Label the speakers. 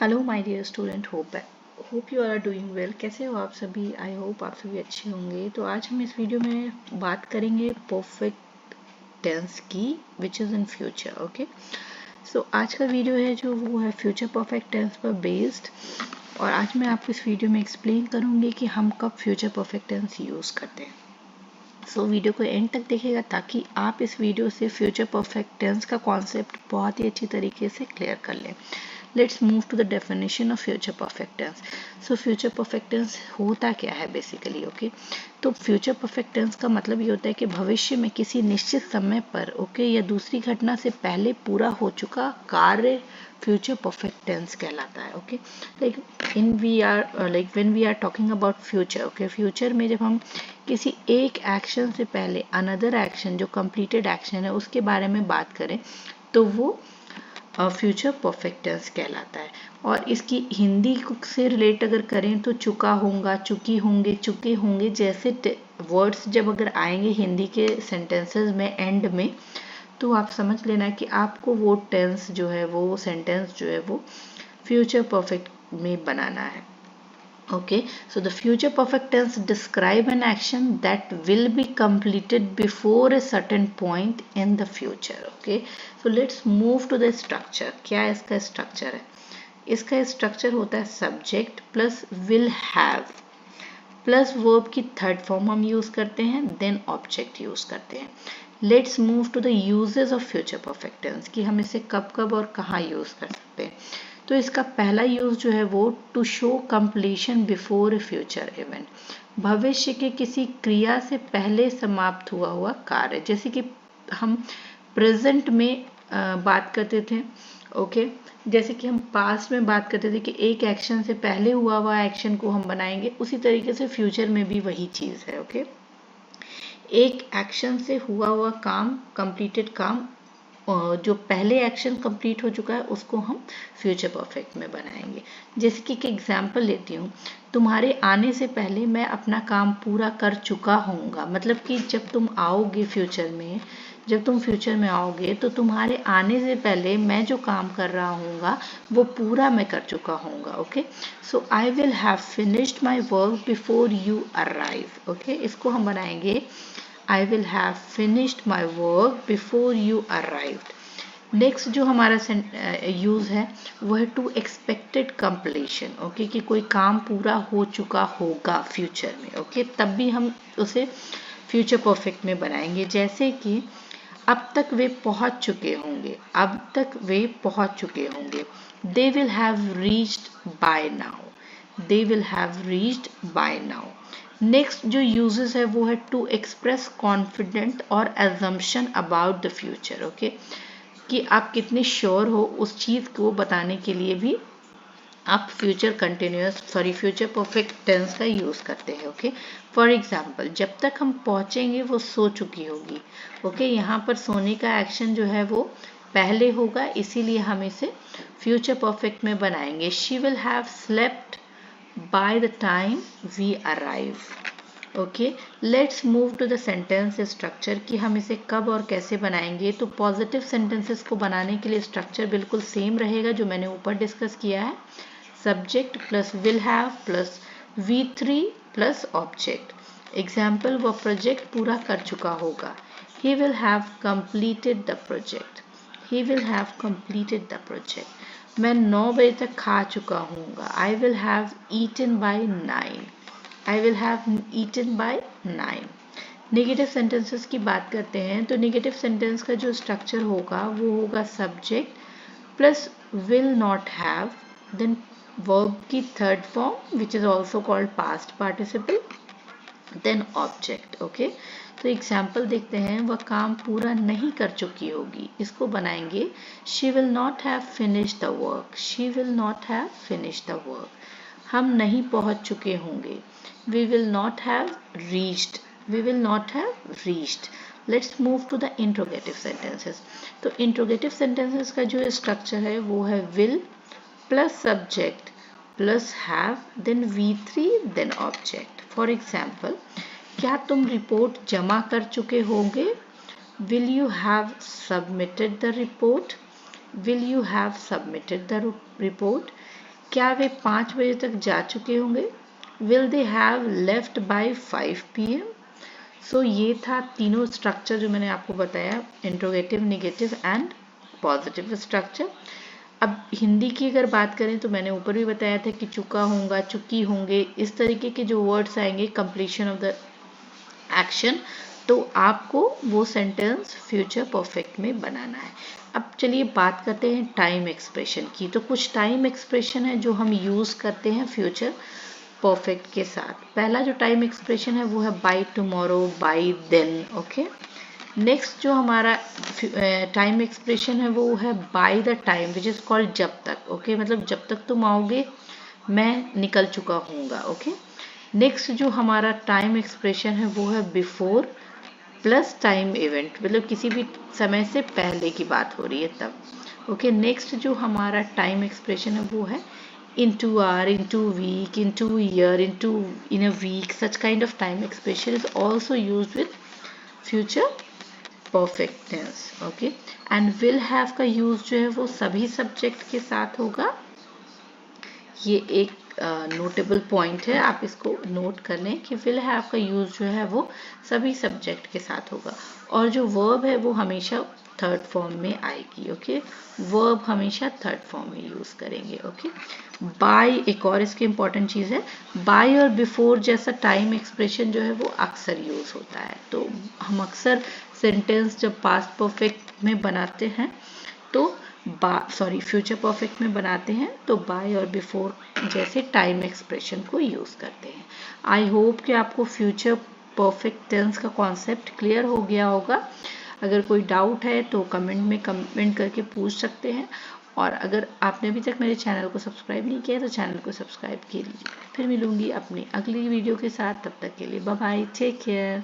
Speaker 1: Hello my dear student, hope you are doing well. कैसे हो आप सभी? आई होप आप सभी अच्छे होंगे। तो आज हम इस वीडियो में बात करेंगे परफेक्ट टेंस की, which is in future. Okay, so आज का वीडियो है जो वो है फ्यूचर परफेक्ट टेंस पर बेस्ड। और आज मैं आपको इस वीडियो में एक्सप्लेन करूँगी कि हम कब फ्यूचर परफेक्ट टेंस यूज़ करते हैं। सो वीडियो को एंड तक देखिएगा ताकि आप इस वीडियो से फ्यूचर परफेक्ट टेंस का कॉन्सेप्ट बहुत ही अच्छी तरीके से क्लियर कर लें। Let's move to the definition of future perfect tense. So future perfect tense होता क्या है बेसिकली? ओके, तो फ्यूचर परफेक्ट टेंस का मतलब ये होता है कि भविष्य में किसी निश्चित समय पर या दूसरी घटना से पहले पूरा हो चुका कार्य फ्यूचर परफेक्ट टेंस कहलाता है। Okay, when we are talking about future, okay, future में जब हम किसी एक एक्शन से पहले अनदर एक्शन जो कंप्लीटेड एक्शन है उसके बारे में बात करें तो वो फ्यूचर परफेक्ट टेंस कहलाता है। और इसकी हिंदी से रिलेट अगर करें तो चुका होगा, चुकी होंगे, चुके होंगे जैसे वर्ड्स जब अगर आएंगे हिंदी के सेंटेंसेस में एंड में, तो आप समझ लेना कि आपको वो टेंस जो है, वो सेंटेंस जो है वो फ्यूचर परफेक्ट में बनाना है। Okay, so the future perfect tense describe an action that will be completed before a certain point in the future. Okay, so let's move to the structure. क्या इसका structure है? इसका structure होता है subject plus will have plus verb की third form हम use करते हैं, देन ऑब्जेक्ट यूज करते हैं। Let's move to the uses of future perfect tense कि हम इसे कब कब और कहाँ यूज कर सकते हैं। तो इसका पहला यूज जो है वो to show completion before a future event, भविष्य के किसी क्रिया से पहले समाप्त हुआ कार्य। जैसे कि हम प्रेजेंट में बात करते थे, ओके, जैसे कि हम पास्ट में बात करते थे कि एक एक्शन से पहले हुआ एक्शन को हम बनाएंगे, उसी तरीके से फ्यूचर में भी वही चीज है। ओके, एक एक्शन से हुआ काम, कंप्लीटेड काम, जो पहले एक्शन कंप्लीट हो चुका है उसको हम फ्यूचर परफेक्ट में बनाएंगे। जैसे कि एक एग्जांपल लेती हूँ, तुम्हारे आने से पहले मैं अपना काम पूरा कर चुका होऊंगा। मतलब कि जब तुम आओगे फ्यूचर में, जब तुम फ्यूचर में आओगे तो तुम्हारे आने से पहले मैं जो काम कर रहा हूँगा वो पूरा मैं कर चुका हूँगा। Okay, so I will have finished my work before you arrive. Okay, इसको हम बनाएंगे I will have finished my work before you arrived. Next जो हमारा यूज है वो है टू एक्सपेक्टेड कंप्लीशन। ओके, कि कोई काम पूरा हो चुका होगा फ्यूचर में। ओके, तब भी हम उसे फ्यूचर परफेक्ट में बनाएंगे। जैसे कि अब तक वे पहुंच चुके होंगे, अब तक वे पहुंच चुके होंगे। They will have reached by now, they will have reached by now. Next जो यूजेस है वो है टू एक्सप्रेस कॉन्फिडेंट और assumption about the future. Okay, कि आप कितने श्योर हो उस चीज को बताने के लिए भी आप फ्यूचर परफेक्ट टेंस का यूज करते हैं। ओके, फॉर एग्जाम्पल जब तक हम पहुंचेंगे वो सो चुकी होगी। ओके, यहाँ पर सोने का एक्शन जो है वो पहले होगा, इसीलिए हम इसे फ्यूचर परफेक्ट में बनाएंगे। She will have slept by the time we arrive. Okay, let's move to the sentence structure कि हम इसे कब और कैसे बनाएंगे। तो पॉजिटिव सेंटेंसेस को बनाने के लिए स्ट्रक्चर बिल्कुल सेम रहेगा जो मैंने ऊपर डिस्कस किया है, subject plus will have plus V3 plus object. Example, वह प्रोजेक्ट पूरा कर चुका होगा, he will have completed the project, he will have completed the project। मैं 9 बजे तक खा चुका हूँगा, I will have eaten by 9, I will have eaten by 9। Negative sentences की बात करते हैं तो नेगेटिव सेंटेंस का जो स्ट्रक्चर होगा वो होगा subject plus will not have, then verb की third form which is also called past participle, then object. Okay, तो एग्जाम्पल देखते हैं, वह काम पूरा नहीं कर चुकी होगी, इसको बनाएंगे she will not have finished the work, she will not have finished the work. हम नहीं पहुंच चुके होंगे, we will not have reached, we will not have reached. Let's move to the interrogative sentences. तो इंट्रोगेटिव सेंटेंसेस का जो structure है वो है will plus subject plus have, then V3 then object. For example, क्या तुम रिपोर्ट जमा कर चुके होंगे, will you have submitted the report, will you have submitted the report. क्या वे 5 बजे तक जा चुके होंगे? Will they have left by 5 PM? सो ये था तीनों स्ट्रक्चर जो मैंने आपको बताया, interrogative, negative and positive structure. अब हिंदी की अगर बात करें तो मैंने ऊपर भी बताया था कि चुका होगा, चुकी होंगे, इस तरीके के जो वर्ड्स आएंगे कंप्लीशन ऑफ द एक्शन, तो आपको वो सेंटेंस फ्यूचर परफेक्ट में बनाना है। अब चलिए बात करते हैं टाइम एक्सप्रेशन की। तो कुछ टाइम एक्सप्रेशन है जो हम यूज़ करते हैं फ्यूचर परफेक्ट के साथ। पहला जो टाइम एक्सप्रेशन है वो है by tomorrow, by then. Okay, next जो हमारा टाइम एक्सप्रेशन है वो है by the time which is called जब तक। ओके, मतलब जब तक तुम आओगे मैं निकल चुका हूँगा। ओके, नेक्स्ट जो हमारा टाइम एक्सप्रेशन है वो है बिफोर प्लस टाइम इवेंट, मतलब किसी भी समय से पहले की बात हो रही है तब। ओके, नेक्स्ट जो हमारा टाइम एक्सप्रेशन है वो है into hour, into week, into year, into in a week. Such kind of time expression is also used with future perfect tense. Okay, and will have का use जो है वो सभी subject के साथ होगा। ये एक नोटेबल पॉइंट है, आप इसको नोट कर लें कि विल हैव का यूज जो है वो सभी सब्जेक्ट के साथ होगा। और जो वर्ब है वो हमेशा थर्ड फॉर्म में आएगी। ओके, वर्ब हमेशा थर्ड फॉर्म में यूज करेंगे। ओके, बाय एक और इसकी इंपॉर्टेंट चीज है, बाय और बिफोर जैसा टाइम एक्सप्रेशन जो है वो अक्सर यूज होता है। तो हम अक्सर सेंटेंस जब पास्ट परफेक्ट में बनाते हैं तो फ्यूचर परफेक्ट में बनाते हैं तो बाय और बिफोर जैसे टाइम एक्सप्रेशन को यूज करते हैं। आई होप कि आपको फ्यूचर परफेक्ट टेंस का कॉन्सेप्ट क्लियर हो गया होगा। अगर कोई डाउट है तो कमेंट में कमेंट करके पूछ सकते हैं, और अगर आपने अभी तक मेरे चैनल को सब्सक्राइब नहीं किया तो चैनल को सब्सक्राइब कीजिए। फिर मिलूंगी अपनी अगली वीडियो के साथ, तब तक के लिए बाय बाय, टेक केयर।